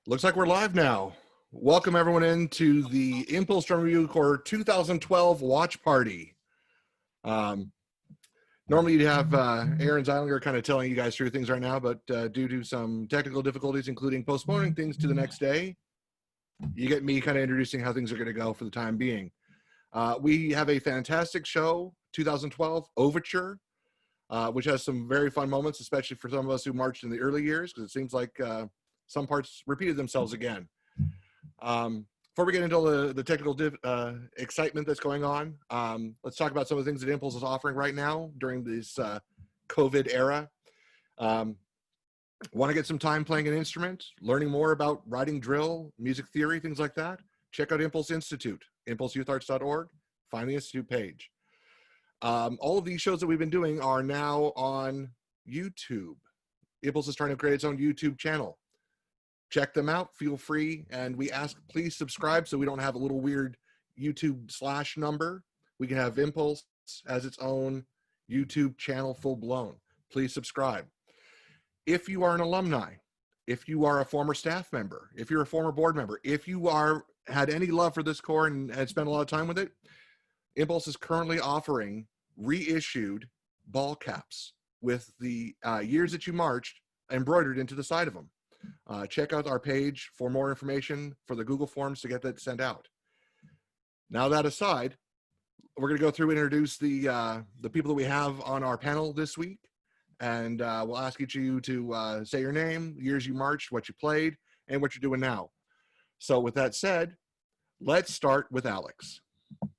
Looks like we're live now. Welcome everyone into the Impulse Drum Review Corps 2012 Watch Party. Normally you'd have Aaron Zeilinger kind of telling you guys through things right now, but due to some technical difficulties, including postponing things to the next day, you get me kind of introducing how things are going to go for the time being. We have a fantastic show, 2012 Overture, which has some very fun moments, especially for some of us who marched in the early years, because it seems like some parts repeated themselves again. Before we get into the technical excitement that's going on, let's talk about some of the things that Impulse is offering right now during this COVID era. Want to get some time playing an instrument, learning more about writing drill, music theory, things like that? Check out Impulse Institute, impulseyoutharts.org. Find the Institute page. All of these shows that we've been doing are now on YouTube. Impulse is trying to create its own YouTube channel. Check them out, feel free, and we ask please subscribe so we don't have a little weird YouTube / number. We can have Impulse as its own YouTube channel full blown. Please subscribe. If you are an alumni, if you are a former staff member, if you're a former board member, if you had any love for this Corps and had spent a lot of time with it, Impulse is currently offering reissued ball caps with the years that you marched embroidered into the side of them. Check out our page for more information for the Google Forms to get that sent out. Now that aside, we're going to go through and introduce the people that we have on our panel this week, and we'll ask each of you to say your name, years you marched, what you played, and what you're doing now. So with that said, let's start with Alex. All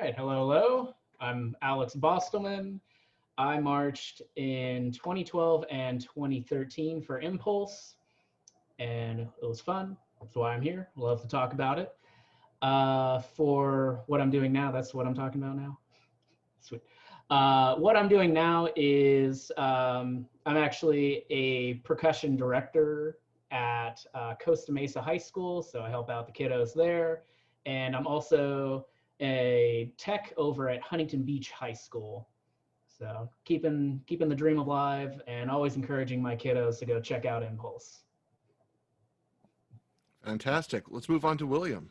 right, hello. I'm Alex Bostelman. I marched in 2012 and 2013 for Impulse, and it was fun. That's why I'm here. Love to talk about it. For what I'm doing now, that's what I'm talking about now. Sweet. What I'm doing now is I'm actually a percussion director at Costa Mesa High School, so I help out the kiddos there. And I'm also a tech over at Huntington Beach High School. So keeping the dream alive and always encouraging my kiddos to go check out Impulse. Fantastic. Let's move on to William.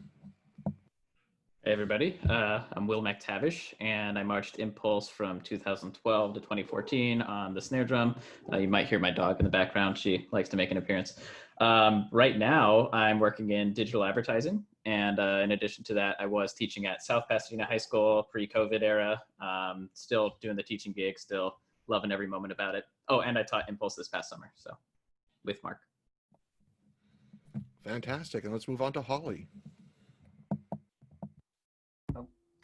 Hey everybody, I'm Will McTavish, and I marched Impulse from 2012 to 2014 on the snare drum. You might hear my dog in the background. She likes to make an appearance. Right now, I'm working in digital advertising, and in addition to that, I was teaching at South Pasadena High School pre-COVID era. Still doing the teaching gig, still loving every moment about it. Oh, and I taught Impulse this past summer, so with Mark. Fantastic, and let's move on to Holly.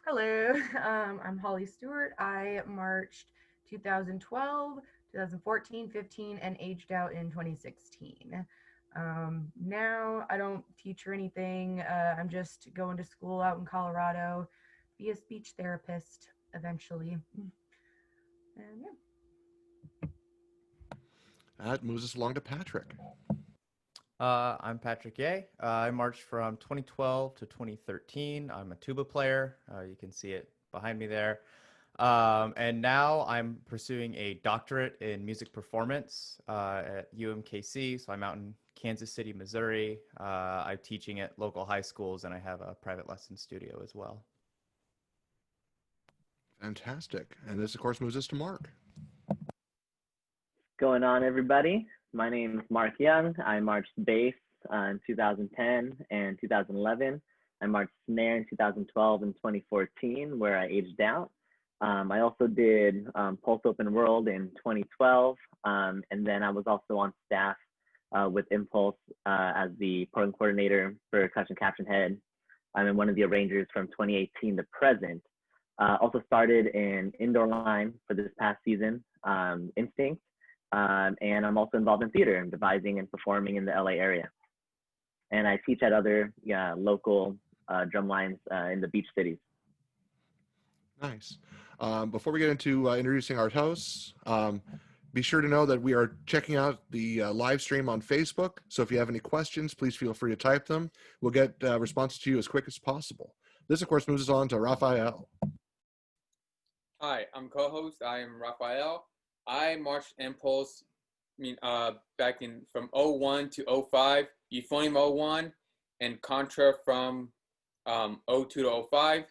Hello, I'm Holly Stewart. I marched 2012, 2014, 15, and aged out in 2016. Now I don't teach or anything. I'm just going to school out in Colorado, be a speech therapist eventually. And yeah. That moves us along to Patrick. I'm Patrick Ye. I marched from 2012 to 2013. I'm a tuba player. You can see it behind me there. And now I'm pursuing a doctorate in music performance at UMKC. So I'm out in Kansas City, Missouri. I'm teaching at local high schools, and I have a private lesson studio as well. Fantastic. And this, of course, moves us to Mark. Going on, everybody? My name is Mark Young. I marched bass in 2010 and 2011. I marched snare in 2012 and 2014, where I aged out. I also did Pulse Open World in 2012, and then I was also on staff with Impulse as the program coordinator for Percussion Caption Head. I'm one of the arrangers from 2018 to present. Also started in indoor line for this past season, Instinct. And I'm also involved in theater and devising and performing in the LA area. And I teach at other local drum lines in the beach cities. Nice. Before we get into introducing our hosts, be sure to know that we are checking out the live stream on Facebook. So if you have any questions, please feel free to type them. We'll get responses to you as quick as possible. This, of course, moves us on to Raphael. Hi, I'm co-host. I am Raphael. I marched Impulse back in from '01 to '05, euphonium '01, and contra from '02 to '05.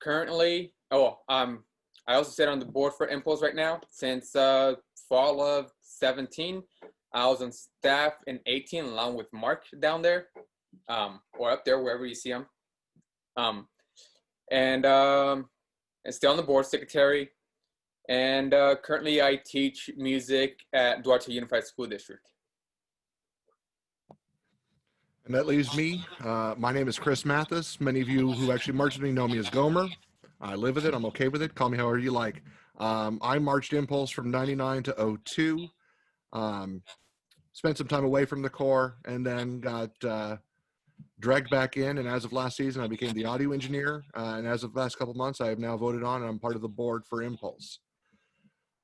Currently, I also sit on the board for Impulse right now since fall of 17. I was on staff in 18 along with Mark down there, or up there, wherever you see him. And still on the board secretary. And currently I teach music at Duarte Unified School District. And that leaves me. My name is Chris Mathis. Many of you who actually marched with me know me as Gomer. I live with it. I'm okay with it. Call me however you like. I marched Impulse from 99 to '02. Spent some time away from the Corps and then got dragged back in. And as of last season, I became the audio engineer. And as of the last couple of months, I have now voted on and I'm part of the board for Impulse.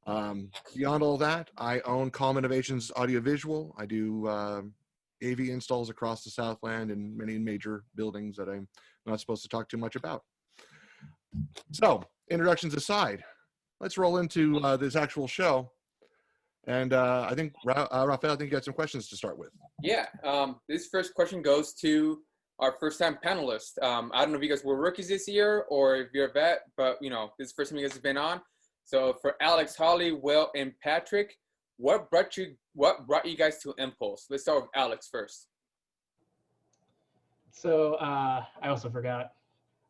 Beyond all that, I own Calm Innovations Audiovisual. I do AV installs across the Southland and many major buildings that I'm not supposed to talk too much about. So, introductions aside, let's roll into this actual show. And I think, Rafael, I think you got some questions to start with. Yeah, this first question goes to our first-time panelists. I don't know if you guys were rookies this year or if you're a vet, but, this is the first time you guys have been on. So for Alex, Holly, Will, and Patrick, what brought you guys to Impulse? Let's start with Alex first. So I also forgot.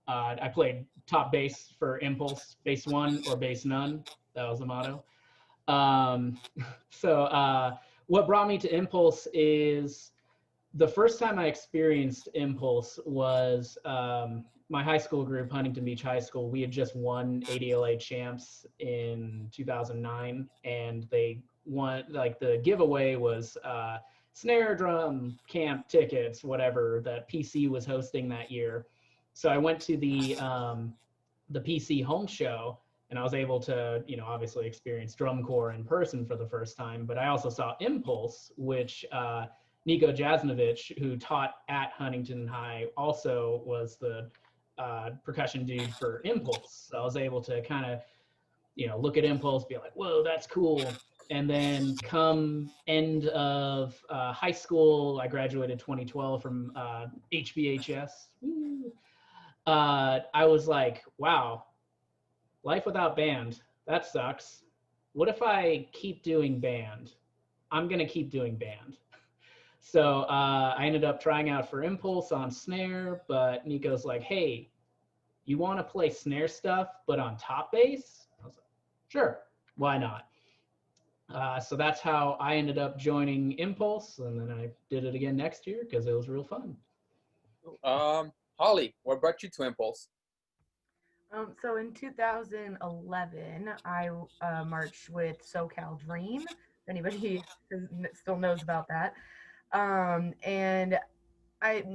I played top bass for Impulse, bass 1 or bass none. That was the motto. What brought me to Impulse is the first time I experienced Impulse was my high school group, Huntington Beach High School. We had just won ADLA champs in 2009, and they won, like, the giveaway was snare drum camp tickets, whatever, that PC was hosting that year. So I went to the PC home show, and I was able to, obviously experience drum corps in person for the first time. But I also saw Impulse, which Nico Jasnovich, who taught at Huntington High, also was the percussion dude for Impulse. So I was able to kind of, look at Impulse, be like, whoa, that's cool. And then come end of high school, I graduated 2012 from HBHS. I was like, wow, life without band, that sucks. What if I keep doing band? I'm going to keep doing band. So I ended up trying out for Impulse on snare, but Nico's like, hey, you want to play snare stuff, but on top bass? I was like, sure, why not? So that's how I ended up joining Impulse, and then I did it again next year because it was real fun. Holly, what brought you to Impulse? So in 2011, I marched with SoCal Dream. If anybody still knows about that. And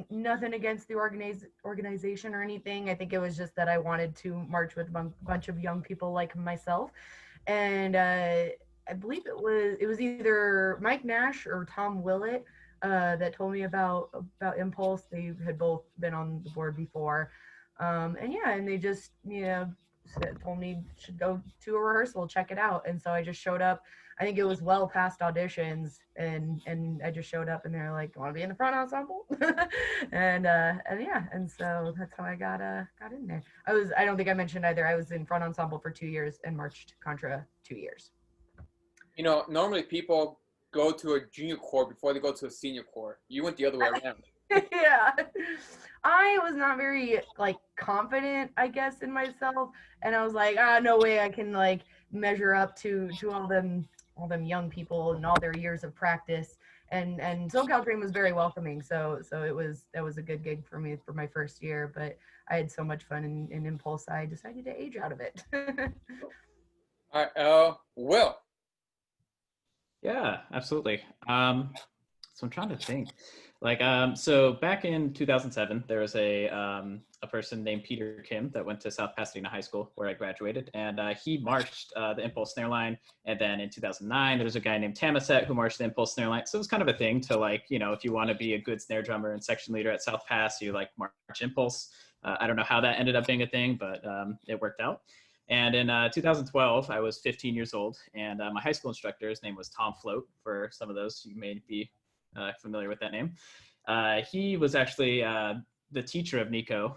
nothing against the organization or anything. I think it was just that I wanted to march with a bunch of young people like myself. And I believe it was either Mike Nash or Tom Willett that told me about Impulse. They had both been on the board before. And they just, told me should go to a rehearsal, check it out. And so I just showed up. I think it was well past auditions, and I just showed up, and they're like, "Want to be in the front ensemble?" and so that's how I got in there. I don't think I mentioned either. I was in front ensemble for 2 years and marched contra 2 years. Normally people go to a junior corps before they go to a senior corps. You went the other way around. Yeah, I was not very confident, I guess, in myself, and I was like, no way I can measure up to all them young people and all their years of practice. And SoCal Dream was very welcoming, so that was a good gig for me for my first year. But I had so much fun in Impulse, I decided to age out of it. All right, Will. Yeah, absolutely. So I'm trying to think. So back in 2007, there was a person named Peter Kim that went to South Pasadena High School, where I graduated, and he marched the Impulse snare line. And then in 2009, there was a guy named Tamaset who marched the Impulse snare line. So it was kind of a thing to if you want to be a good snare drummer and section leader at South Pass, you march Impulse. I don't know how that ended up being a thing, but it worked out. And in 2012, I was 15 years old, and my high school instructor, his name was Tom Float. For some of those, you may be familiar with that name. He was actually the teacher of Nico,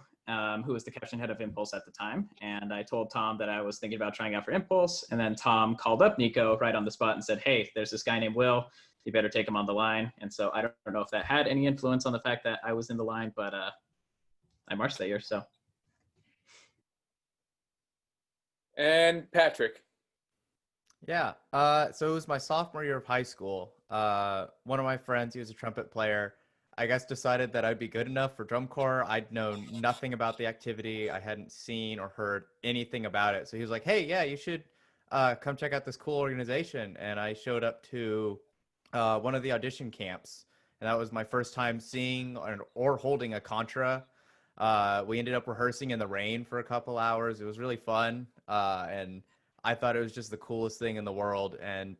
who was the caption head of Impulse at the time. And I told Tom that I was thinking about trying out for Impulse. And then Tom called up Nico right on the spot and said, hey, there's this guy named Will. You better take him on the line. And so I don't know if that had any influence on the fact that I was in the line, but I marched that year, so. And Patrick. Yeah. So it was my sophomore year of high school. One of my friends, he was a trumpet player, I guess decided that I'd be good enough for drum corps. I'd known nothing about the activity. I hadn't seen or heard anything about it. So he was like, hey, yeah, you should come check out this cool organization. And I showed up to one of the audition camps. And that was my first time seeing or holding a contra. We ended up rehearsing in the rain for a couple hours. It was really fun. And I thought it was just the coolest thing in the world, and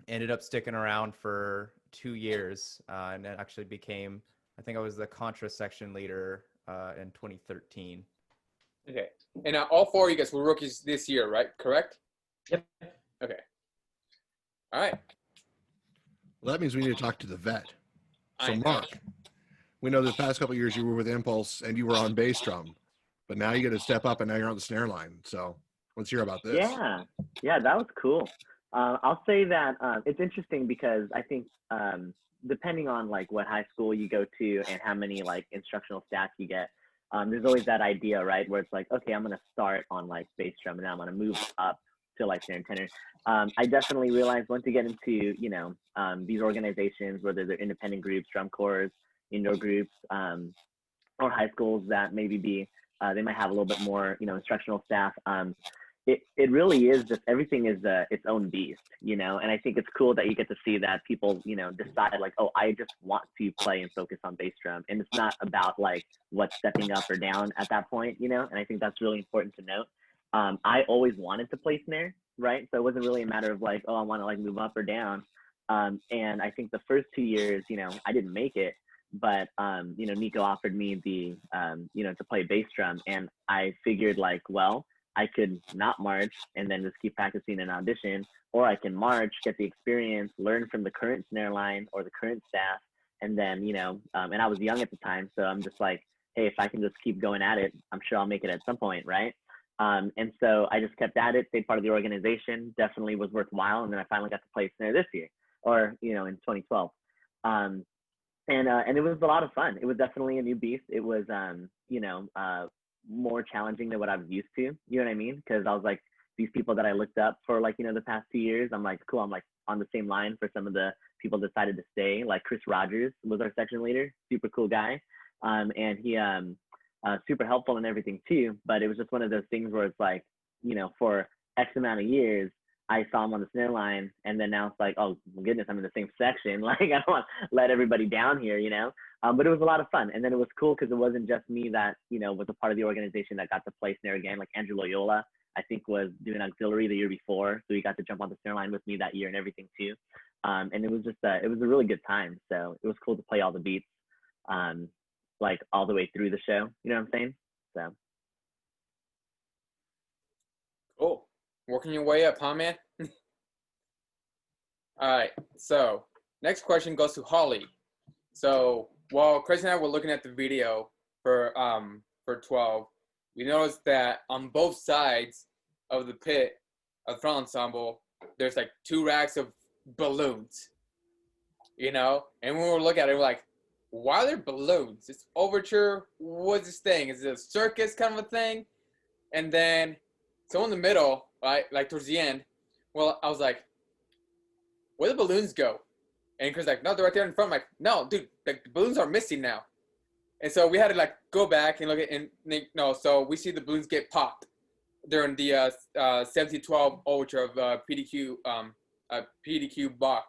ended up sticking around for 2 years, and then actually became, I think I was the contra section leader in 2013. Okay. And all four of you guys were rookies this year, right? Correct? Yep. Okay. All right. Well, that means we need to talk to the vet. So I know. Mark, we know the past couple of years you were with Impulse and you were on bass drum, but now you got to step up and now you're on the snare line. So let's hear about this. Yeah, that was cool. I'll say that it's interesting because I think depending on like what high school you go to and how many like instructional staff you get, there's always that idea, right, where it's like, okay, I'm gonna start on like bass drum and then I'm gonna move up to like snare and tenor. I definitely realized once you get into these organizations, whether they're independent groups, drum corps, indoor groups, or high schools that maybe they might have a little bit more instructional staff. It really is just everything is its own beast, and I think it's cool that you get to see that people decide like, oh, I just want to play and focus on bass drum, and it's not about like what's stepping up or down at that point, and I think that's really important to note. I always wanted to play snare, right? So it wasn't really a matter of like, oh, I want to like move up or down. And I think the first 2 years, I didn't make it, but Nico offered me the to play bass drum, and I figured like, well, I could not march and then just keep practicing an audition, or I can march, get the experience, learn from the current snare line or the current staff, and then and I was young at the time, so I'm just like, hey, if I can just keep going at it, I'm sure I'll make it at some point, right? And so I just kept at it, stayed part of the organization, definitely was worthwhile, and then I finally got to play snare this year, or in 2012. And it was a lot of fun. It was definitely a new beast. It was more challenging than what I was used to, you know what I mean? Because I was like, these people that I looked up for like the past 2 years, I'm like, cool, I'm like on the same line for some of the people decided to stay. Like Chris Rogers was our section leader, super cool guy, and he super helpful and everything too. But it was just one of those things where it's like, for X amount of years I saw him on the snare line, and then now it's like, oh goodness, I'm in the same section. Like I don't want to let everybody down here, But it was a lot of fun, and then it was cool because it wasn't just me that was a part of the organization that got to play snare again. Like Andrew Loyola, I think, was doing auxiliary the year before, so he got to jump on the snare line with me that year and everything too. And it was just it was a really good time. So it was cool to play all the beats, like all the way through the show. You know what I'm saying? So. Cool. Working your way up, huh, man? All right. So next question goes to Holly. So while Chris and I were looking at the video for 12, we noticed that on both sides of the pit of the front ensemble, there's like 2 racks of balloons. And when we were looking at it, we're like, why are there balloons? It's Overture. What's this thing? Is it a circus kind of a thing? And then, so in the middle, right, like towards the end, well, I was like, where the balloons go? And Chris like, no, they're right there in front. I'm like, no, dude, the balloons are missing now. And so we had to like go back and look at, so we see the balloons get popped during the 1712 Overture of PDQ Bach.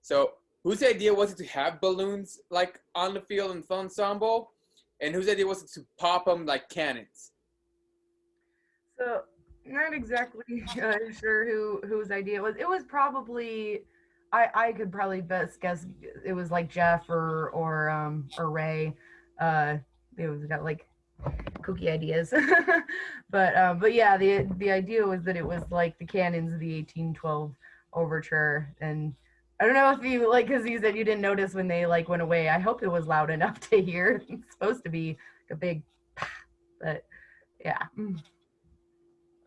So whose idea was it to have balloons like on the field in the ensemble, and whose idea was it to pop them like cannons? So not exactly sure whose idea it was. It was probably I could probably best guess it was like Jeff or Ray. It was got like kooky ideas. But yeah, the idea was that it was like the canons of the 1812 overture. And I don't know if you like, because you said you didn't notice when they like went away. I hope it was loud enough to hear. It's supposed to be a big, but yeah. All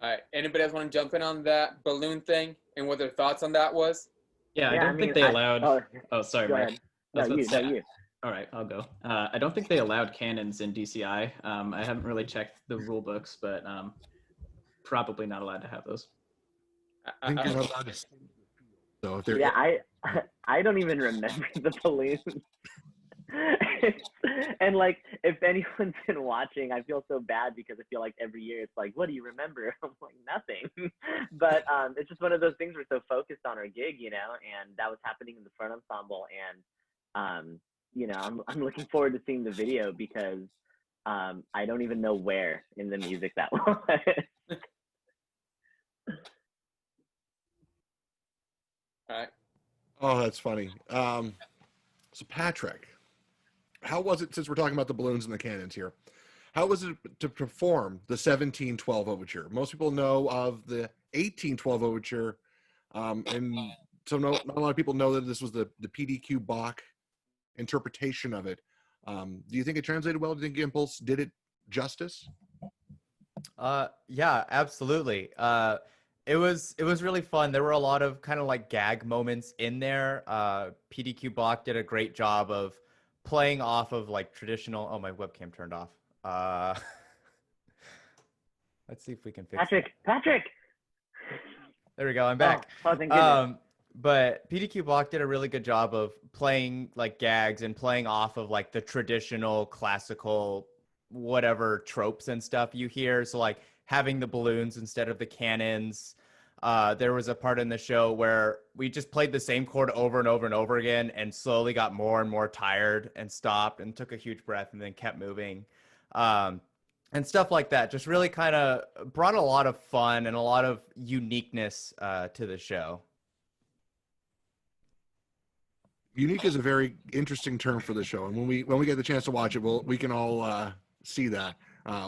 right. Anybody else want to jump in on that balloon thing and what their thoughts on that was? Yeah, I Yeah, don't think they allowed. Oh, sorry, go Mark. ahead. I was No, about you. to say, No, you. all right, I'll go. I don't think they allowed cannons in DCI. I haven't really checked the rule books, but probably not allowed to have those. I think you're not allowed to. So if they're Yeah, I don't even remember the balloons. And like, if anyone's been watching, I feel so bad because I feel like every year it's like, what do you remember? I'm like, nothing. But it's just one of those things we're so focused on our gig, you know, and that was happening in the front ensemble. And you know, I'm looking forward to seeing the video because I don't even know where in the music that was. All right. Oh, that's funny. So Patrick, how was it, since we're talking about the balloons and the cannons here, how was it to perform the 1712 overture? Most people know of the 1812 overture, and so not a lot of people know that this was the PDQ Bach interpretation of it. Do you think it translated well? Do you think Impulse did it justice? Yeah, absolutely. It was really fun. There were a lot of kind of like gag moments in there. PDQ Bach did a great job of playing off of like traditional. Oh, my webcam turned off. Let's see if we can fix it. Patrick. There we go. I'm back. Oh, thank goodness. But PDQ Bach did a really good job of playing like gags and playing off of like the traditional classical whatever tropes and stuff you hear. So like having the balloons instead of the cannons. There was a part in the show where we just played the same chord over and over and over again and slowly got more and more tired and stopped and took a huge breath and then kept moving. And stuff like that just really kind of brought a lot of fun and a lot of uniqueness to the show. Unique is a very interesting term for the show, and when we get the chance to watch it, we can all see that.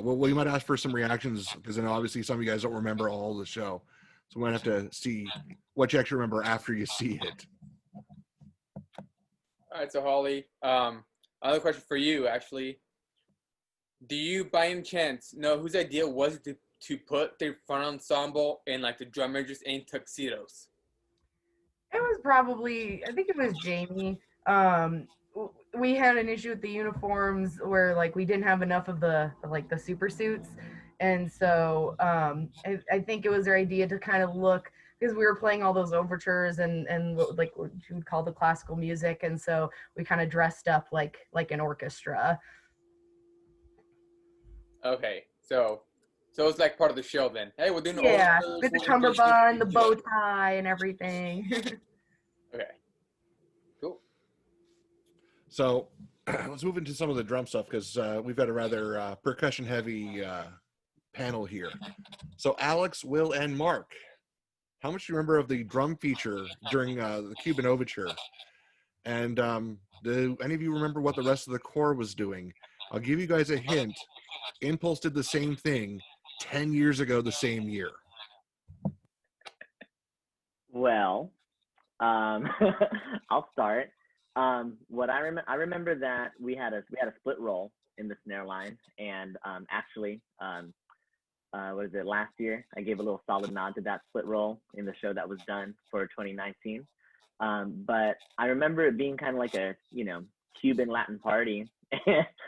We might ask for some reactions because I know obviously some of you guys don't remember all the show, so we might have to see what you actually remember after you see it. All right. So Holly, another question for you actually. Do you, by any chance, know whose idea was it to put the front ensemble and like the drum majors in tuxedos? It was probably, I think it was Jamie. We had an issue with the uniforms where like we didn't have enough of the super suits, and so I think it was their idea to kind of look, because we were playing all those overtures and like what you would call the classical music, and so we kind of dressed up like an orchestra. Okay, so it's like part of the show then. Hey, we're doing Yeah, overtures, with the we'll just cummerbund, the do bow it. tie, and everything. Okay, cool. So let's move into some of the drum stuff because we've got a rather percussion heavy panel here. So Alex, Will, and Mark, how much do you remember of the drum feature during the Cuban Overture? And do any of you remember what the rest of the corps was doing? I'll give you guys a hint. Impulse did the same thing 10 years ago the same year. Well, I'll start. What I remember that we had a split roll in the snare line, and actually, what is it? Last year, I gave a little solid nod to that split roll in the show that was done for 2019. But I remember it being kind of like a Cuban Latin party,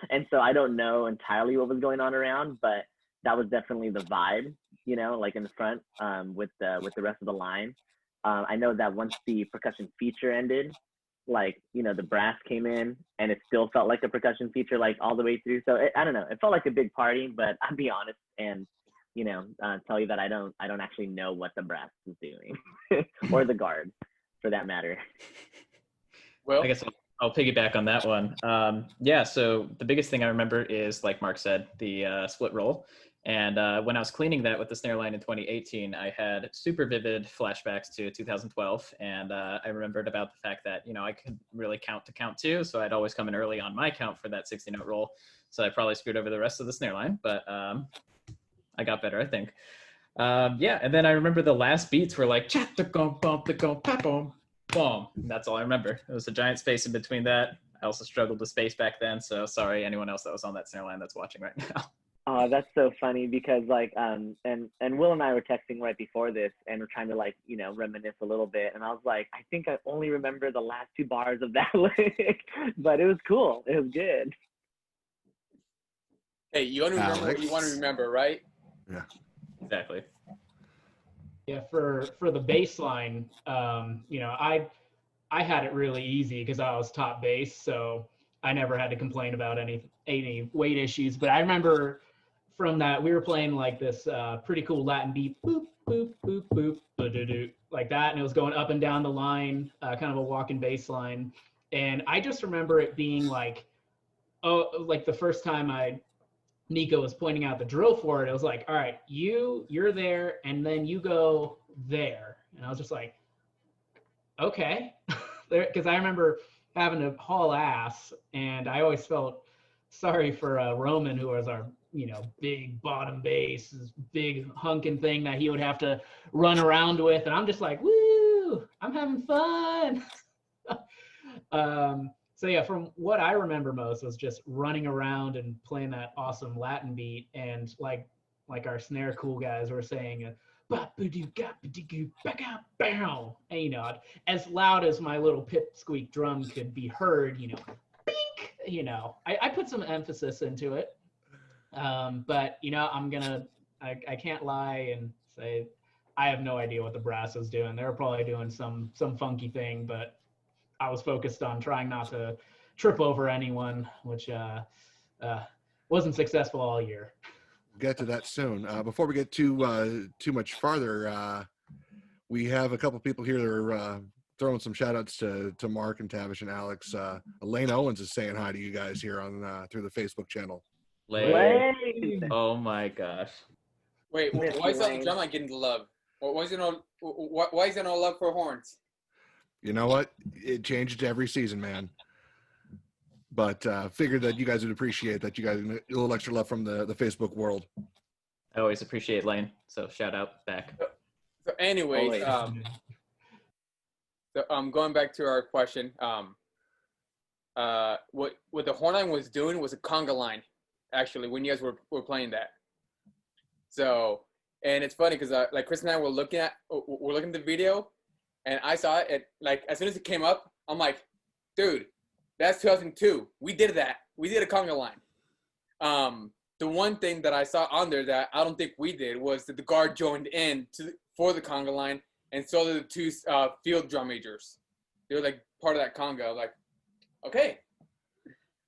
and so I don't know entirely what was going on around, but that was definitely the vibe, like in the front with the rest of the line. I know that once the percussion feature ended, like, the brass came in and it still felt like a percussion feature, like all the way through. So I don't know, it felt like a big party, but I'll be honest and, tell you that I don't actually know what the brass is doing or the guard for that matter. Well, I guess I'll piggyback on that one. Yeah, so the biggest thing I remember is, like Mark said, the split roll. And when I was cleaning that with the snare line in 2018, I had super vivid flashbacks to 2012. And I remembered about the fact that, I could really count to count two. So I'd always come in early on my count for that 60-note roll. So I probably screwed over the rest of the snare line, but I got better, I think. Yeah, and then I remember the last beats were like, boom. That's all I remember. It was a giant space in between that. I also struggled with space back then. So sorry, anyone else that was on that snare line that's watching right now. Oh, that's so funny because and Will and I were texting right before this and we're trying to reminisce a little bit, and I was like, I think I only remember the last two bars of that lick, but it was cool. It was good. Hey, you only remember what you want to remember, right? Yeah. Exactly. Yeah, for the bass line, I had it really easy because I was top bass, so I never had to complain about any weight issues. But I remember from that, we were playing like this pretty cool Latin beat, boop, boop, boop, boop, ba-do-do, like that. And it was going up and down the line, kind of a walking bass line. And I just remember it being like, like the first time Nico was pointing out the drill for it, it was like, all right, you're there, and then you go there. And I was just like, okay. Because I remember having to haul ass, and I always felt sorry for Roman, who was our big bottom bass, this big hunking thing that he would have to run around with, and I'm just like, woo, I'm having fun. So yeah, from what I remember most was just running around and playing that awesome Latin beat, and like our snare cool guys were saying, and as loud as my little pipsqueak drum could be heard, bink, I put some emphasis into it. But I can't lie and say I have no idea what the brass was doing. They were probably doing some funky thing, but I was focused on trying not to trip over anyone, which wasn't successful all year. We'll get to that soon. Before we get too much farther, we have a couple people here that are throwing some shout outs to Mark and Tavish and Alex. Elaine Owens is saying hi to you guys here on through the Facebook channel. Lane. Oh my gosh. Wait, why is that drum not getting the love? Why is there no love for horns? You know what? It changed every season, man. But figured that you guys would appreciate that. You guys a little extra love from the Facebook world. I always appreciate Lane, so shout out back. So anyways, going back to our question, what the horn line was doing was a conga line, actually, when you guys were playing that. So, and it's funny because like Chris and I were looking at the video, and I saw it like as soon as it came up, I'm like, dude, that's 2002. We did that. We did a conga line. The one thing that I saw on there that I don't think we did was that the guard joined in for the conga line, and so did the two field drum majors. They were like part of that conga. I'm like, okay.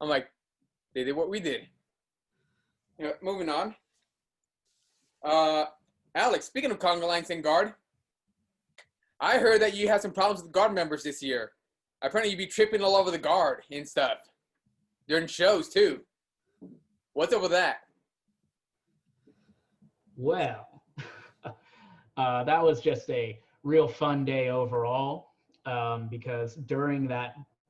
I'm like, they did what we did. Moving on. Alex, speaking of conga lines and guard, I heard that you had some problems with guard members this year. Apparently you be tripping all over the guard and stuff during shows too. What's up with that? Well, that was just a real fun day overall, because during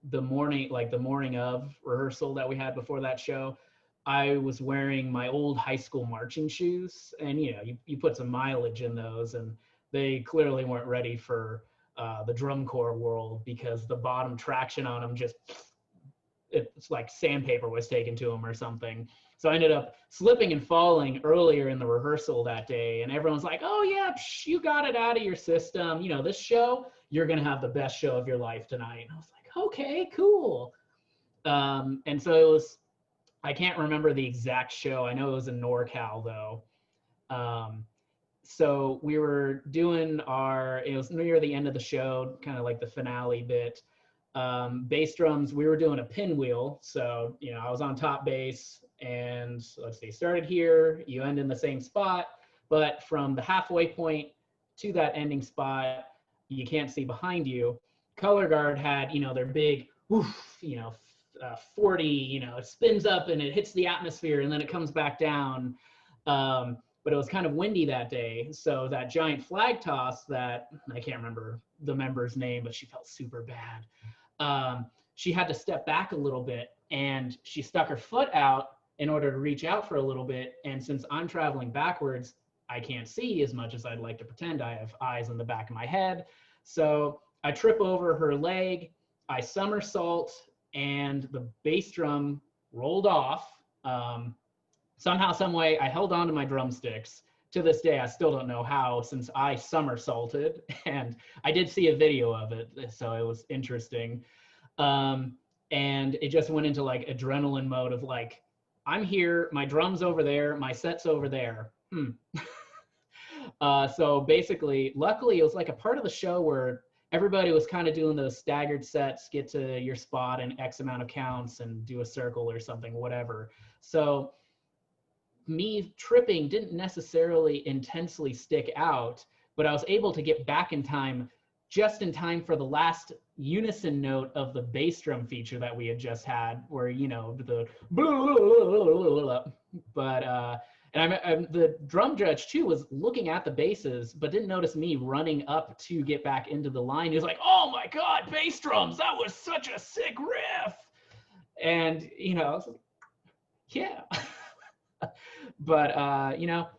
the morning of rehearsal that we had before that show, I was wearing my old high school marching shoes, and you put some mileage in those, and they clearly weren't ready for the drum corps world, because the bottom traction on them it's like sandpaper was taken to them or something. So I ended up slipping and falling earlier in the rehearsal that day, and everyone's like, oh yeah, you got it out of your system. This show, you're gonna have the best show of your life tonight. And I was like, okay, cool. And so it was, I can't remember the exact show. I know it was in NorCal though. So we were doing it was near the end of the show, kind of like the finale bit. Bass drums, we were doing a pinwheel. So, I was on top bass, and let's see, started here, you end in the same spot, but from the halfway point to that ending spot, you can't see behind you. Color guard had, their big, woof, 40, it spins up and it hits the atmosphere and then it comes back down. But it was kind of windy that day. So that giant flag toss that I can't remember the member's name, but she felt super bad. She had to step back a little bit and she stuck her foot out in order to reach out for a little bit. And since I'm traveling backwards, I can't see as much as I'd like to pretend. I have eyes in the back of my head. So I trip over her leg, I somersault, and the bass drum rolled off. Somehow, some way, I held on to my drumsticks. To this day, I still don't know how, since I somersaulted, and I did see a video of it, so it was interesting. And it just went into like adrenaline mode of like, I'm here, my drum's over there, my set's over there. So basically, luckily, it was like a part of the show where everybody was kind of doing those staggered sets, get to your spot in X amount of counts and do a circle or something, whatever. So me tripping didn't necessarily intensely stick out, but I was able to get back in time, just in time for the last unison note of the bass drum feature that we had just had, where, you know, the but and the drum judge too was looking at the basses, but didn't notice me running up to get back into the line. He was like, "Oh my God, bass drums! That was such a sick riff!" And you know, I was like, yeah. But you know,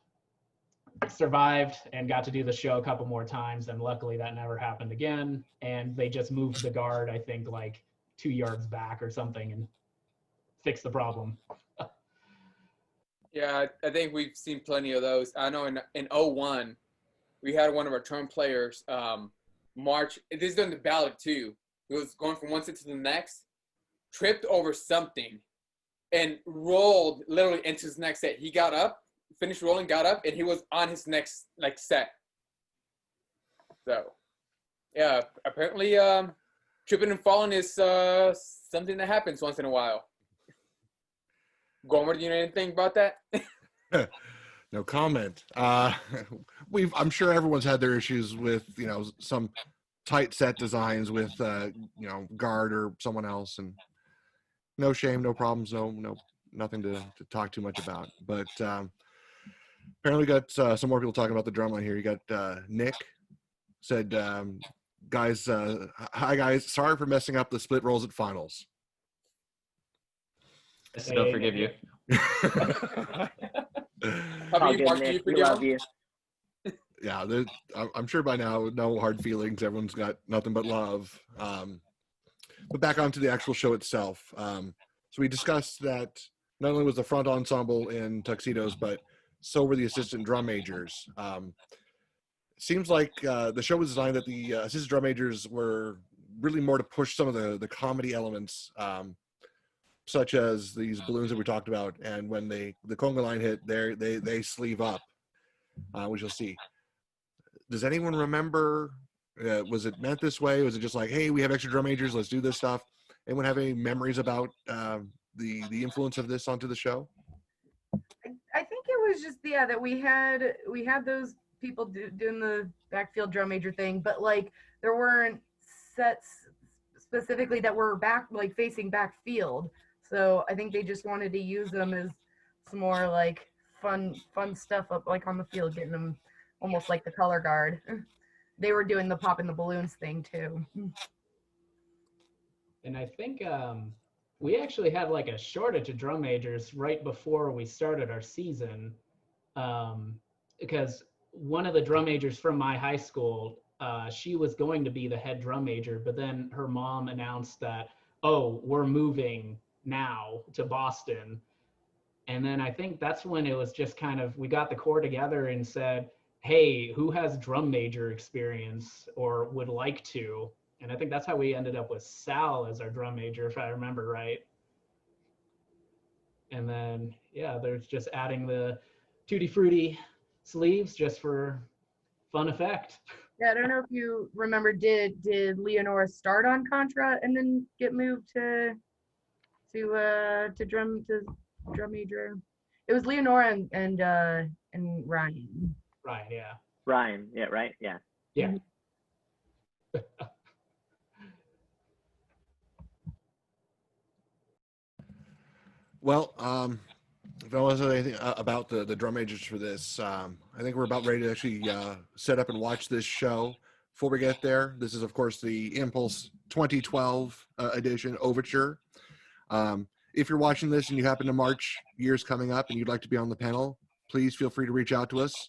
survived and got to do the show a couple more times, and luckily that never happened again. And they just moved the guard, I think, like 2 yards back or something, and fixed the problem. Yeah, I think we've seen plenty of those. I know in '01, we had one of our turn players march. This is during the ballot too. He was going from one set to the next, tripped over something, and rolled literally into his next set. He got up, finished rolling, got up, and he was on his next like set. So, yeah, apparently tripping and falling is something that happens once in a while. Gomer, do you know anything about that? No comment. I'm sure everyone's had their issues with, you know, some tight set designs with, you know, guard or someone else, and no shame, no problems, nothing to talk too much about. But apparently we got some more people talking about the drum line here. You got Nick said, guys, hi guys, sorry for messing up the split rolls at finals. I still don't forgive you. How about All you, good, Mark? Do you Nick. We forgive love him? you. Yeah, I'm sure by now, no hard feelings. Everyone's got nothing but love. But back onto the actual show itself. So we discussed that not only was the front ensemble in tuxedos, but so were the assistant drum majors. Seems like the show was designed that the assistant drum majors were really more to push some of the comedy elements, such as these balloons that we talked about. And when the conga line hit, they sleeve up, which you'll see. Does anyone remember, was it meant this way? Was it just like, hey, we have extra drum majors, let's do this stuff? Anyone have any memories about the influence of this onto the show? I think it was just that we had those people doing the backfield drum major thing, but like there weren't sets specifically that were like facing backfield. So I think they just wanted to use them as some more like fun stuff up like on the field, getting them almost like the color guard. They were doing the pop in the balloons thing too. And I think we actually had like a shortage of drum majors right before we started our season, because one of the drum majors from my high school, she was going to be the head drum major, but then her mom announced that, oh, we're moving now to Boston. And then I think that's when it was just kind of, we got the core together and said, hey, who has drum major experience or would like to? And I think that's how we ended up with Sal as our drum major, if I remember right. And then, yeah, there's just adding the Tutti Frutti sleeves just for fun effect. Yeah, I don't know if you remember, did Leonora start on Contra and then get moved to drum major? It was Leonora and Ryan. Ryan, yeah. Ryan, yeah, right? Yeah. Yeah. Well, if I was anything about the drum majors for this, I think we're about ready to actually set up and watch this show. Before we get there, this is of course the Impulse 2012 edition Overture. If you're watching this and you happen to march years coming up and you'd like to be on the panel, please feel free to reach out to us.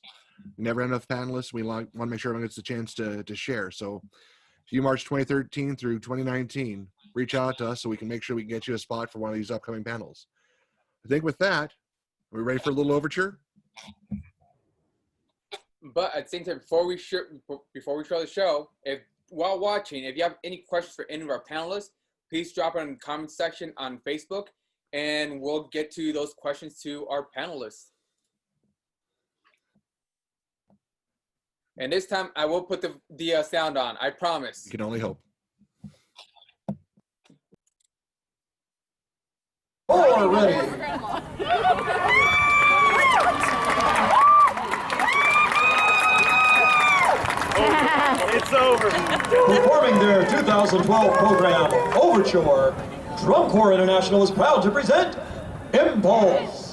We never have enough panelists. We want to make sure everyone gets a chance to share. So if you march 2013 through 2019, reach out to us so we can make sure we can get you a spot for one of these upcoming panels. I think with that, are we ready for a little overture? But at the same time, before we show the show, if while watching, if you have any questions for any of our panelists, please drop it in the comment section on Facebook, and we'll get to those questions to our panelists. And this time, I will put the sound on. I promise. You can only hope. Ready. It's over. Performing their 2012 program, Overture, Drum Corps International is proud to present Impulse.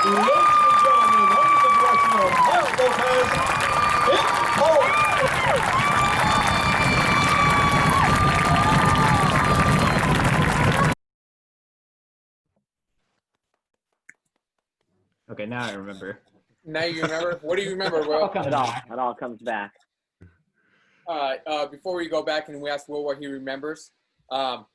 Ladies and gentlemen, under the direction of Mark Lopez, Impulse. Okay, now I remember. Now you remember? What do you remember, I'll Will? come It all, back. it all comes back. Before we go back and we ask Will what he remembers,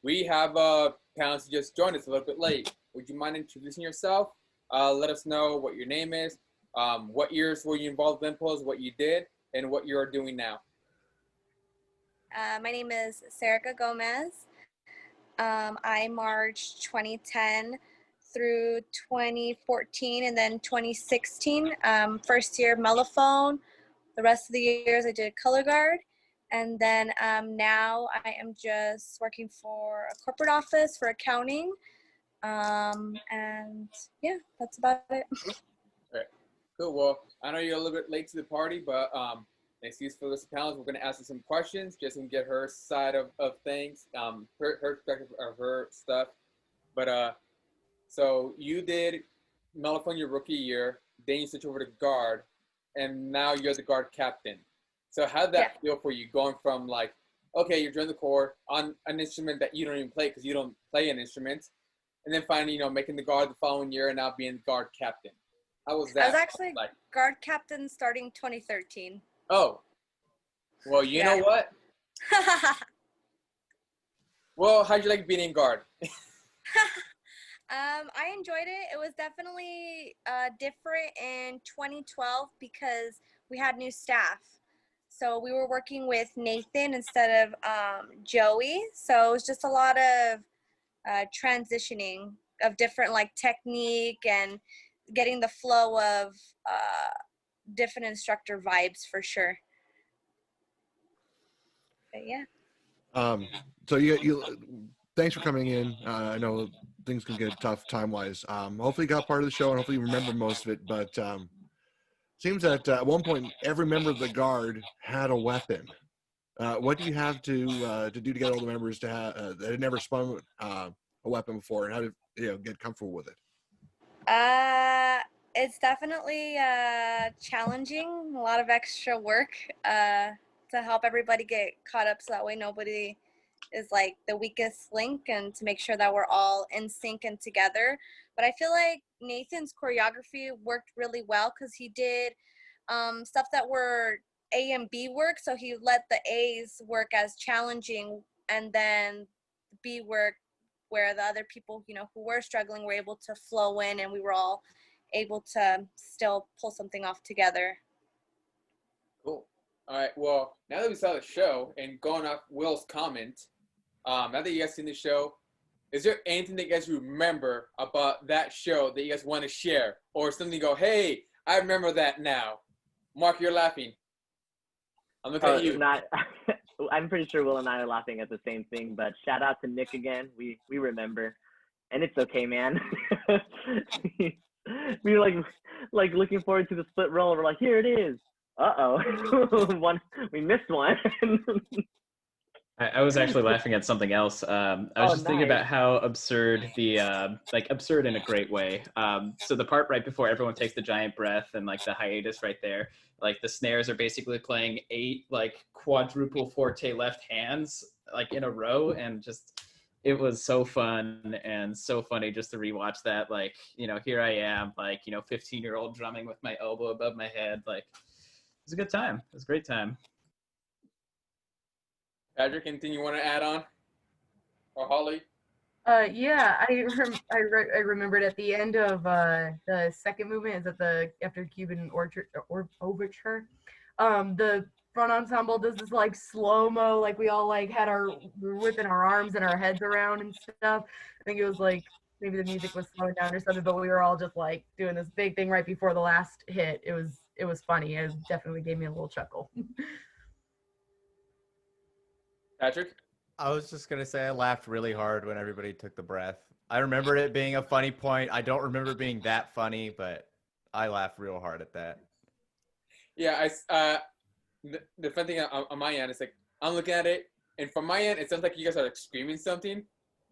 we have panelists who just joined us a little bit late. Would you mind introducing yourself? Let us know what your name is, what years were you involved with Impulse, what you did, and what you're doing now. My name is Serica Gomez. I marched 2010 through 2014 and then 2016. First year mellophone. The rest of the years I did color guard. And then now I am just working for a corporate office for accounting. And yeah, that's about it. All right. Cool. Well, I know you're a little bit late to the party, but excuse for this panelist, we're going to ask her some questions just to get her side of things, her perspective of her stuff. But so you did mellophone your rookie year, then you switch over to guard, and now you're the guard captain. So how did that feel for you going from like, okay, you're joining the corps on an instrument that you don't even play because you don't play an instrument, and then finally, making the guard the following year and now being the guard captain? How was that? I was actually like? guard captain starting 2013. Oh, well, you know what? Well, how'd you like being in guard? I enjoyed it. It was definitely different in 2012 because we had new staff. So we were working with Nathan instead of Joey. So it was just a lot of transitioning of different like technique and getting the flow of different instructor vibes for sure. But yeah. So you thanks for coming in. I know things can get tough time-wise. Hopefully you got part of the show and hopefully you remember most of it, but seems that at one point every member of the guard had a weapon. What do you have to do to get all the members to have that had never spun a weapon before, and how to get comfortable with it? It's definitely challenging, a lot of extra work to help everybody get caught up so that way nobody is like the weakest link, and to make sure that we're all in sync and together. But I feel like Nathan's choreography worked really well because he did stuff that were A and B work. So he let the A's work as challenging, and then B work where the other people, who were struggling were able to flow in, and we were all able to still pull something off together. Cool. All right. Well, now that we saw the show and going off Will's comment, now that you guys seen the show, is there anything that you guys remember about that show that you guys want to share, or something you go, hey, I remember that now? Mark, you're laughing. I'm looking at you. I'm pretty sure Will and I are laughing at the same thing, but shout out to Nick again. We remember, and it's okay, man. We were like looking forward to the split roll. We're like, here it is. We missed one. I was actually laughing at something else. I was just thinking about how absurd absurd in a great way. So the part right before everyone takes the giant breath and like the hiatus right there, like the snares are basically playing 8 like quadruple forte left hands like in a row, and just it was so fun and so funny just to rewatch that. Like, here I am, like, 15-year-old drumming with my elbow above my head. Like, it was a good time. It was a great time. Patrick, anything you want to add on? Or Holly? Yeah, I remembered at the end of the second movement, is that after Cuban Overture, the front ensemble does this like slow-mo, like we all like we were whipping our arms and our heads around and stuff. I think it was like maybe the music was slowing down or something, but we were all just like doing this big thing right before the last hit. It was funny. It definitely gave me a little chuckle. Patrick? I was just going to say I laughed really hard when everybody took the breath. I remembered it being a funny point. I don't remember it being that funny, but I laughed real hard at that. Yeah, the fun thing on my end is like, I'm looking at it, and from my end, it sounds like you guys are like screaming something,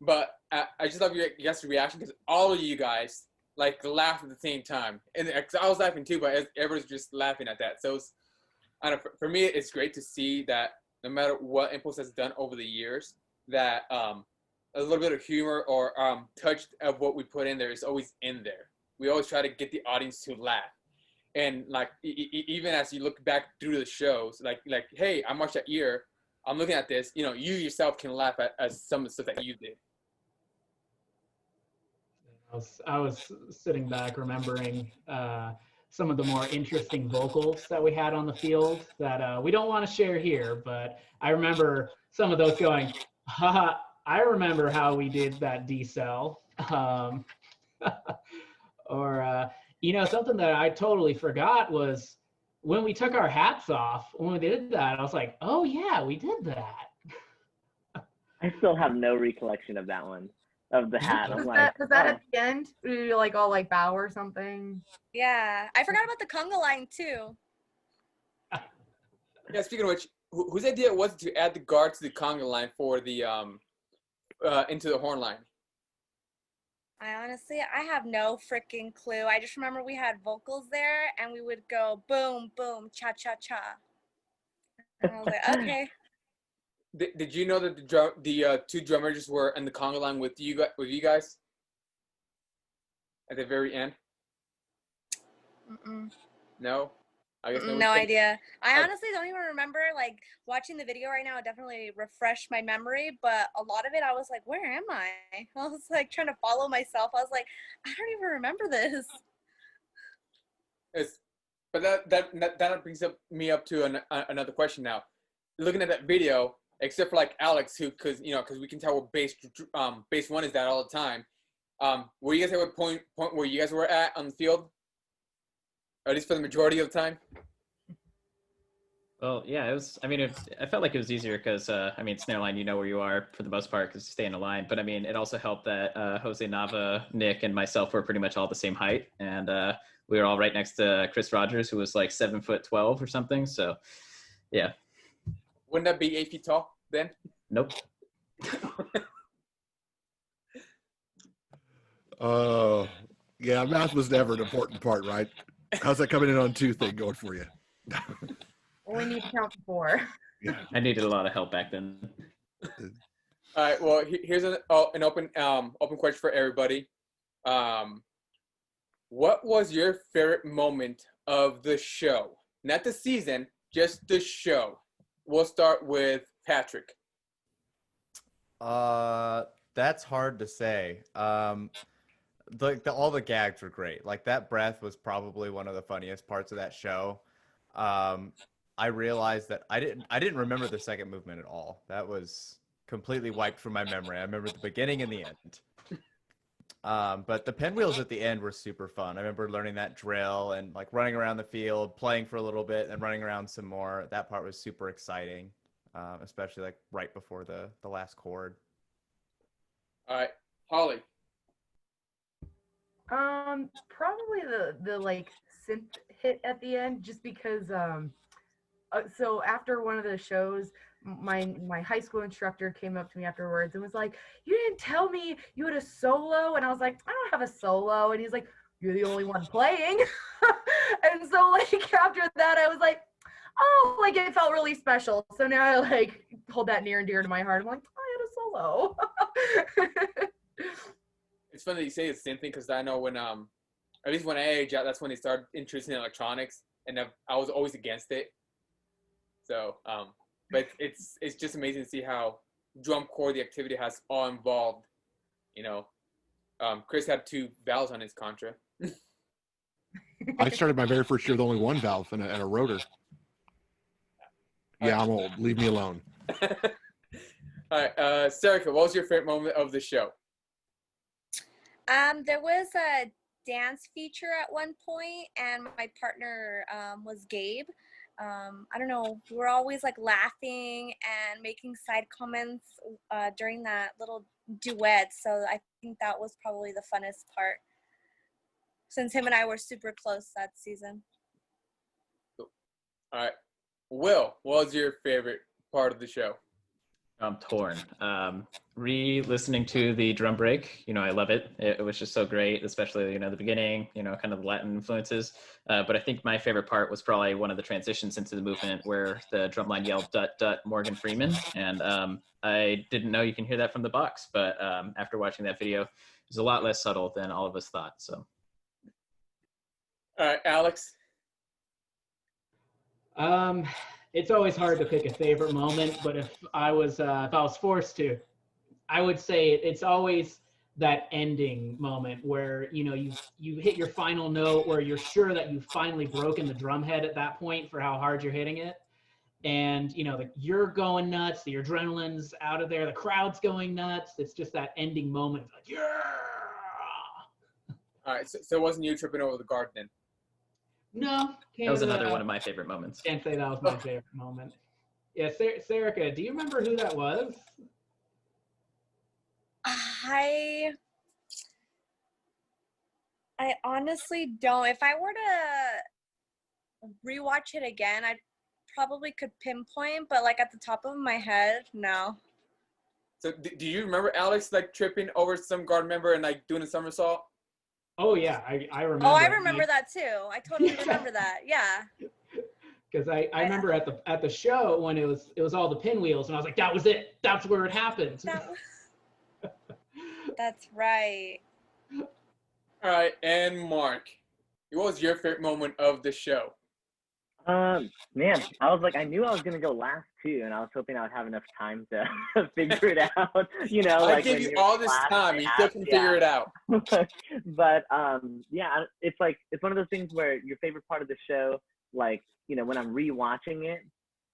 but I just love your guys' reaction because all of you guys like laugh at the same time. And 'cause I was laughing too, but everyone's just laughing at that. So it's, I don't know, for me, it's great to see that no matter what Impulse has done over the years, that a little bit of humor or touch of what we put in there is always in there. We always try to get the audience to laugh. And like even as you look back through the shows, like hey, I watched that year. I'm looking at this. You know, you yourself can laugh at some of the stuff that you did. I was sitting back remembering some of the more interesting vocals that we had on the field that we don't want to share here, but I remember some of those going, haha, I remember how we did that decel. Or, something that I totally forgot was when we took our hats off, when we did that, I was like, oh yeah, we did that. I still have no recollection of that one, of the hat. I'm like, Was that oh. at the end? Did you like all like bow or something? Yeah, I forgot about the conga line too. Yeah, speaking of which, whose idea was it to add the guard to the conga line for the into the horn line? I have no freaking clue. I just remember we had vocals there and we would go boom, boom, cha, cha, cha. And I was like, okay. Did you know that the two drummers were in the conga line with you guys at the very end? Mm-mm. No, I guess no idea. I honestly don't even remember. Like watching the video right now, it definitely refreshed my memory. But a lot of it, I was like, "Where am I?" I was like trying to follow myself. I was like, "I don't even remember this." But that brings me up to another question now. Looking at that video, except for like Alex, because we can tell where base one is at all the time. Were you guys at a point where you guys were at on the field? Or at least for the majority of the time? Well, yeah, it was. I mean, I felt like it was easier because, snare line, you know where you are for the most part because you stay in a line. But I mean, it also helped that Jose Nava, Nick, and myself were pretty much all the same height, and we were all right next to Chris Rogers, who was like 7'12" or something. So, yeah. Wouldn't that be 8 feet tall then? Nope. Yeah, math was never an important part, right? How's that coming in on 2 thing going for you? Only need to count to 4. Yeah. I needed a lot of help back then. All right. Well, here's an open question for everybody. What was your favorite moment of the show? Not the season, just the show. We'll start with Patrick. That's hard to say. All the gags were great. Like that breath was probably one of the funniest parts of that show. I realized that I didn't remember the second movement at all. That was completely wiped from my memory. I remember the beginning and the end. But the pinwheels at the end were super fun. I remember learning that drill and like running around the field, playing for a little bit, and running around some more. That part was super exciting, especially like right before the last chord. All right, Holly. Probably the like synth hit at the end, just because so after one of the shows, my high school instructor came up to me afterwards and was like, "You didn't tell me you had a solo," and I was like, "I don't have a solo," and he's like, "You're the only one playing." And so like after that I was like, oh, like it felt really special. So now I like hold that near and dear to my heart. I'm like, I had a solo. It's funny that you say the same thing because I know when at least when I aged out, that's when they started introducing electronics, and I was always against it. So but it's just amazing to see how drum corps the activity has all involved. Chris had 2 valves on his contra. I started my very first year with only 1 valve and a rotor. Yeah, I'm old. Leave me alone. All right, Sarika, what was your favorite moment of the show? There was a dance feature at one point, and my partner was Gabe. I don't know, we were always like laughing and making side comments during that little duet. So I think that was probably the funnest part, since him and I were super close that season. All right, Will, what was your favorite part of the show? I'm torn. Re-listening to the drum break, I love it. It was just so great, especially, the beginning, kind of the Latin influences. But I think my favorite part was probably one of the transitions into the movement where the drumline yelled, "Dut, dut, Morgan Freeman." And I didn't know you can hear that from the box, but after watching that video, it was a lot less subtle than all of us thought. So. All right, Alex. It's always hard to pick a favorite moment, but if I was forced to, I would say it's always that ending moment where you hit your final note, where you're sure that you've finally broken the drum head at that point for how hard you're hitting it, and you're going nuts, the adrenaline's out of there, the crowd's going nuts. It's just that ending moment, like yeah. All right, so it wasn't you tripping over the guard then? No, that was another one of my favorite moments. Can't say that was my favorite moment. Yeah, Serica, do you remember who that was? I honestly don't. If I were to rewatch it again, I probably could pinpoint, but like at the top of my head, no. So do you remember Alex like tripping over some guard member and like doing a somersault? Oh yeah, I remember. Oh, I remember that too. I totally remember that. Yeah. Because I remember at the show when it was all the pinwheels, and I was like, that was it. That's where it happened. That's right. All right, and Mark, what was your favorite moment of the show? Man, I was like, I knew I was gonna go last too, and I was hoping I would have enough time to figure it out. I gave you all this time, and you still can figure it out. But yeah, it's one of those things where your favorite part of the show, like when I'm rewatching it,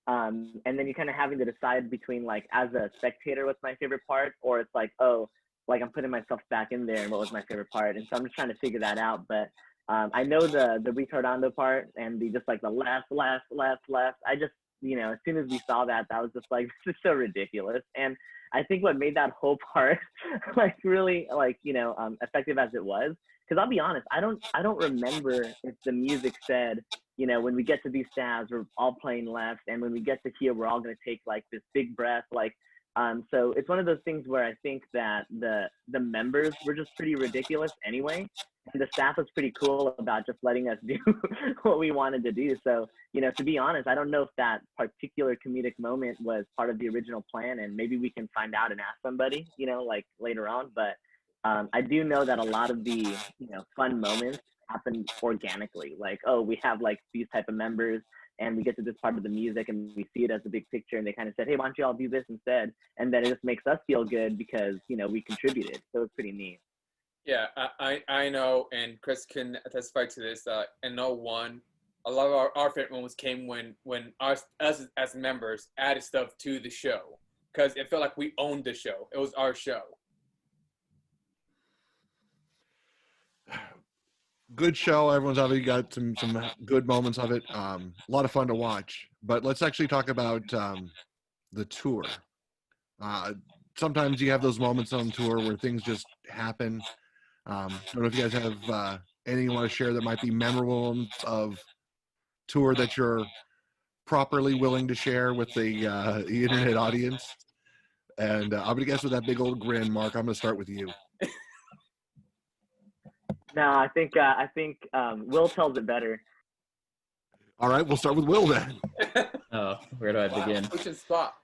and then you're kind of having to decide between like as a spectator what's my favorite part, or it's like, oh, like I'm putting myself back in there and what was my favorite part, and so I'm just trying to figure that out. But I know the retardando part and the just like the left. I just as soon as we saw that was just like, this is so ridiculous. And I think what made that whole part like really like effective as it was, because I'll be honest, I don't remember if the music said when we get to these stabs we're all playing left, and when we get to here we're all going to take like this big breath, like so it's one of those things where I think that the members were just pretty ridiculous anyway, and the staff was pretty cool about just letting us do what we wanted to do. So to be honest, I don't know if that particular comedic moment was part of the original plan, and maybe we can find out and ask somebody like later on. But I do know that a lot of the fun moments happen organically, like, oh, we have like these type of members and we get to this part of the music and we see it as a big picture, and they kind of said, hey, why don't you all do this instead? And then it just makes us feel good because we contributed. So it's pretty neat. Yeah, I know, and Chris can testify to this. In 01, a lot of our favorite moments came when us as members added stuff to the show, because it felt like we owned the show. It was our show. Good show. Everyone's obviously got some good moments of it. A lot of fun to watch. But let's actually talk about the tour. Sometimes you have those moments on tour where things just happen. I don't know if you guys have anything you want to share that might be memorable moments of tour that you're properly willing to share with the internet audience. And I'm gonna guess with that big old grin, Mark, I'm gonna start with you. No, I think Will tells it better. All right, we'll start with Will then. Oh, where do I begin? Which is spot.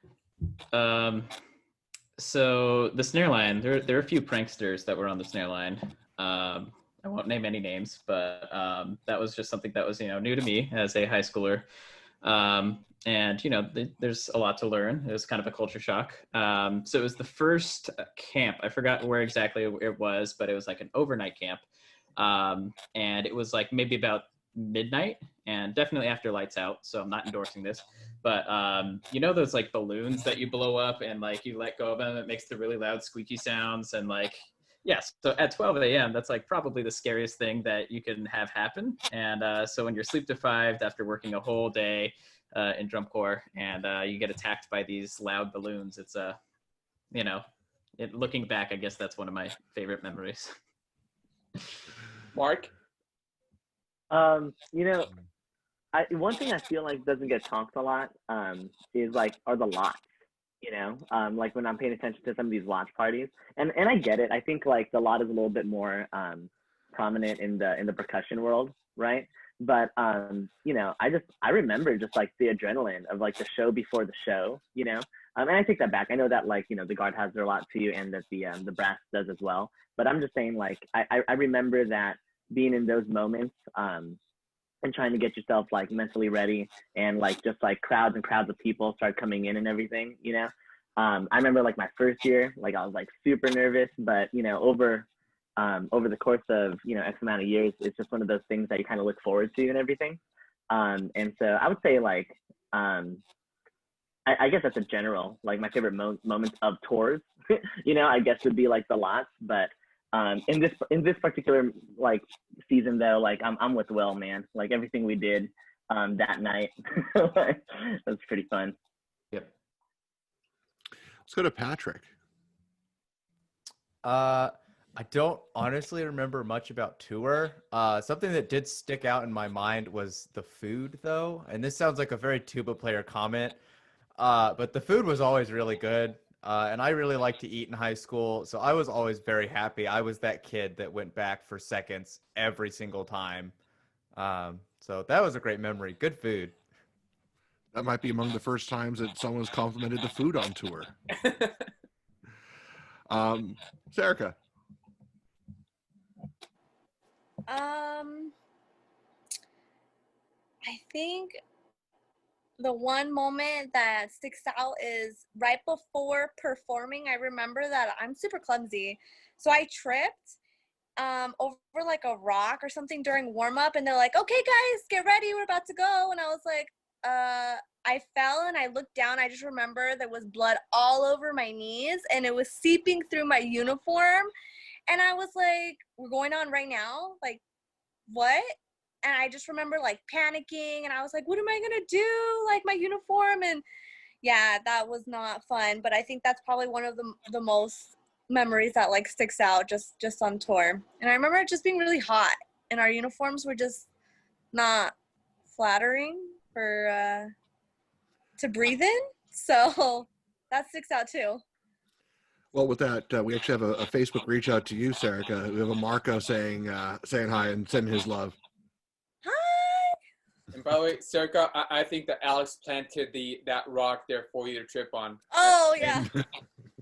So the snare line, there are a few pranksters that were on the snare line. I won't name any names, but that was just something that was new to me as a high schooler. And there's a lot to learn. It was kind of a culture shock. So it was the first camp. I forgot where exactly it was, but it was like an overnight camp. And it was like maybe about midnight and definitely after lights out. So I'm not endorsing this, but those like balloons that you blow up and like you let go of them, it makes the really loud squeaky sounds. And like, yes. So at 12 a.m., that's like probably the scariest thing that you can have happen. And so when you're sleep deprived after working a whole day in drum corps and you get attacked by these loud balloons, it's looking back, I guess that's one of my favorite memories. Mark? One thing I feel like doesn't get talked a lot are the lots. you know, like when I'm paying attention to some of these watch parties. And I get it. I think like the lot is a little bit more prominent in the percussion world, right? But you know, I remember just like the adrenaline of like the show before the show, you know. And I take that back. I know that like, you know, the guard has their lot too, and that the brass does as well. But I'm just saying, like, I remember that being in those moments, and trying to get yourself like mentally ready, and like just like crowds and crowds of people start coming in and everything, you know. I remember like my first year, like I was like super nervous, but you know, over the course of, you know, X amount of years, it's just one of those things that you kind of look forward to and everything. And so I would say like, I guess that's a general, like my favorite moments of tours, you know, I guess would be like the lots. But in this particular like season though, like I'm with Will, man. Like everything we did that night, was pretty fun. Yep. Let's go to Patrick. I don't honestly remember much about tour. Something that did stick out in my mind was the food, though. And this sounds like a very tuba player comment, but the food was always really good. And I really liked to eat in high school, so I was always very happy. I was that kid that went back for seconds every single time. So that was a great memory. Good food. That might be among the first times that someone's complimented the food on tour. Serica. I think the one moment that sticks out is right before performing. I remember that I'm super clumsy, so I tripped over like a rock or something during warm up, and they're like, "Okay, guys, get ready, we're about to go." And I was like, I fell and I looked down. I just remember there was blood all over my knees and it was seeping through my uniform. And I was like, "We're going on right now? Like, what?" And I just remember like panicking, and I was like, "What am I gonna do? Like my uniform." And yeah, that was not fun. But I think that's probably one of the most memories that like sticks out just on tour. And I remember it just being really hot, and our uniforms were just not flattering for to breathe in. So that sticks out too. Well, with that, we actually have a Facebook reach out to you, Serica. We have a Marco saying hi and sending his love. Hi. And by the way, Serica, I think that Alex planted that rock there for you to trip on. Oh yeah,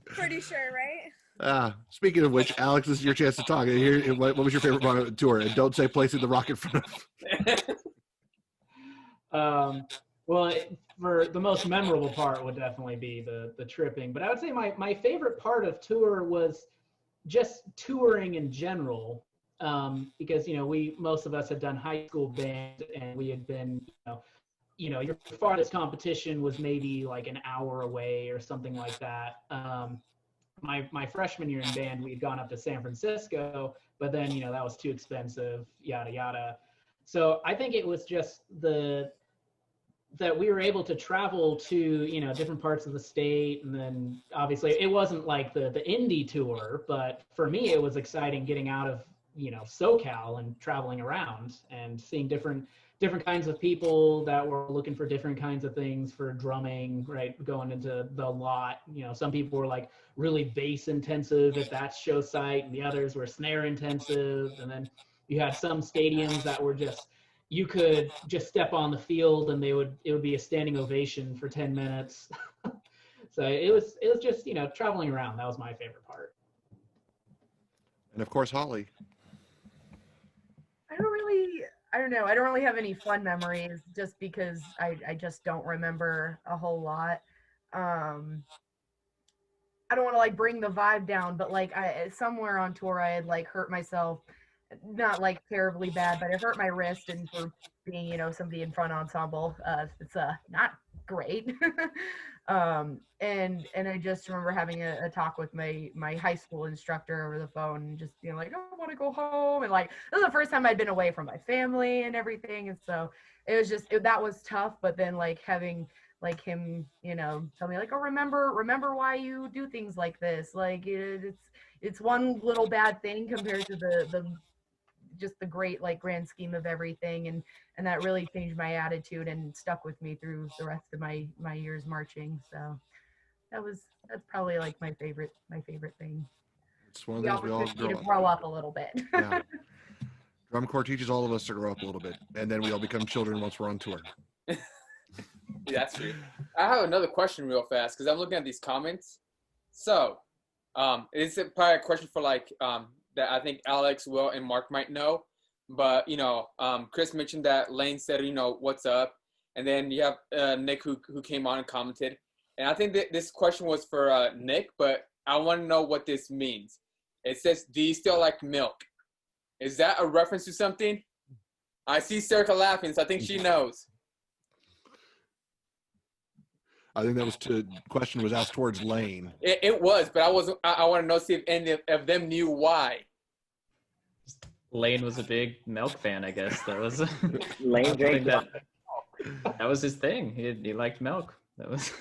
pretty sure, right? Speaking of which, Alex, this is your chance to talk. What was your favorite moment of the tour? And don't say placing the rock in front of. Well, for the most memorable part would definitely be the tripping. But I would say my favorite part of tour was just touring in general, because most of us had done high school band, and we had been your farthest competition was maybe like an hour away or something like that. My freshman year in band, we had gone up to San Francisco, but then that was too expensive, yada yada. So I think it was just that we were able to travel to different parts of the state, and then obviously it wasn't like the indie tour, but for me it was exciting getting out of SoCal and traveling around and seeing different kinds of people that were looking for different kinds of things for drumming, right? Going into the lot, some people were like really bass intensive at that show site, and the others were snare intensive, and then you had some stadiums that were just, you could just step on the field and it would be a standing ovation for 10 minutes. So it was just, traveling around. That was my favorite part. And of course, Holly. I don't know. I don't really have any fun memories, just because I just don't remember a whole lot. I don't want to like bring the vibe down, but like somewhere on tour I had like hurt myself, not like terribly bad, but I hurt my wrist, and for being somebody in front ensemble, it's not great. And I just remember having a talk with my high school instructor over the phone, and just being like, I want to go home, and like this is the first time I'd been away from my family and everything, and so it was just that was tough. But then like having like him tell me like, oh, remember why you do things like this, like it's one little bad thing compared to the just the great like grand scheme of everything, and that really changed my attitude and stuck with me through the rest of my years marching. So that's probably like my favorite thing. It's one of The the things we all opportunity to grow up. grow up a little bit. Yeah. Drum corps teaches all of us to grow up a little bit, and then we all become children once we're on tour. Yeah, that's true. I have another question real fast because I'm looking at these comments. So, it's probably a question for like that I think Alex, Will, and Mark might know. But Chris mentioned that Lane said, what's up, and then you have Nick who came on and commented. And I think that this question was for Nick, but I want to know what this means. It says, "Do you still like milk?" Is that a reference to something? I see Circa laughing, so I think she knows. I think question was asked towards Lane. It was, but I want to know, see if any of them knew why. Lane was a big milk fan, I guess. That was Lane drank that was his thing. He liked milk. That was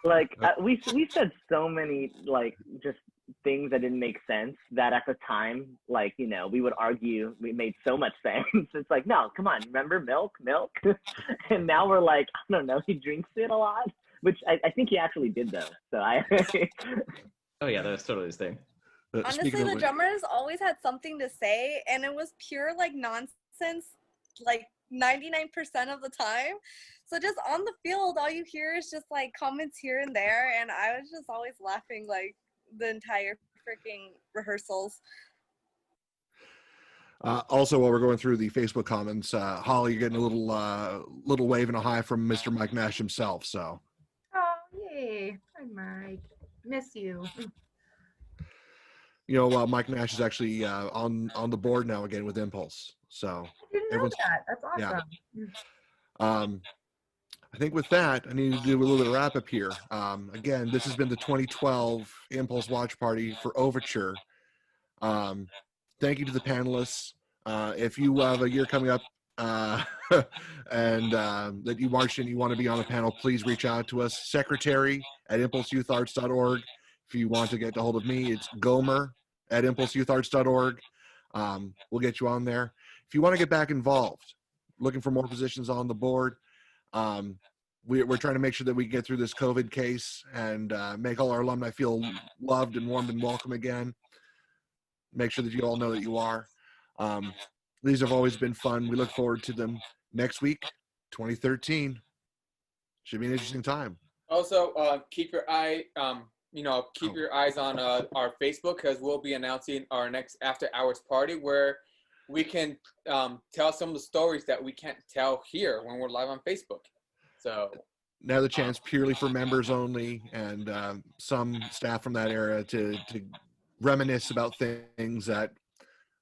like we said so many like just things that didn't make sense that at the time, like, we would argue we made so much sense. It's like, no, come on, remember milk? And now we're like, I don't know, he drinks it a lot, which I think he actually did though. So Oh yeah, that was totally his thing. Honestly, the drummers always had something to say, and it was pure like nonsense, like 99% of the time. So just on the field, all you hear is just like comments here and there, and I was just always laughing like the entire freaking rehearsals. Also, while we're going through the Facebook comments, Holly, you're getting a little wave and a hi from Mr. Mike Nash himself. So. Oh, yay! Hi, Mike. Miss you. Mike Nash is actually on the board now again with Impulse. So I didn't know that. That's awesome. Yeah. I think with that, I need to do a little bit of wrap up here. Again, this has been the 2012 Impulse Watch Party for Overture. Thank you to the panelists. If you have a year coming up and that you marched and you want to be on a panel, please reach out to us. secretary@impulseyouarts.org. If you want to get a hold of me, it's gomer@impulseyouarts.org. We'll get you on there. If you want to get back involved, looking for more positions on the board, we're trying to make sure that we get through this COVID case and make all our alumni feel loved and warmed and welcome again. Make sure that you all know that you are. These have always been fun. We look forward to them next week, 2013. Should be an interesting time. Also, keep your eyes on our Facebook, because we'll be announcing our next after hours party where we can tell some of the stories that we can't tell here when we're live on Facebook. So now the chance purely for members only and some staff from that era to reminisce about things that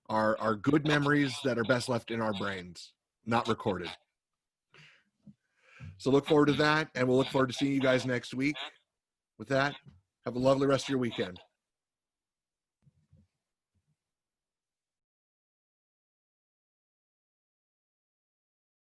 are good memories that are best left in our brains, not recorded. So look forward to that, and we'll look forward to seeing you guys next week. With that, have a lovely rest of your weekend.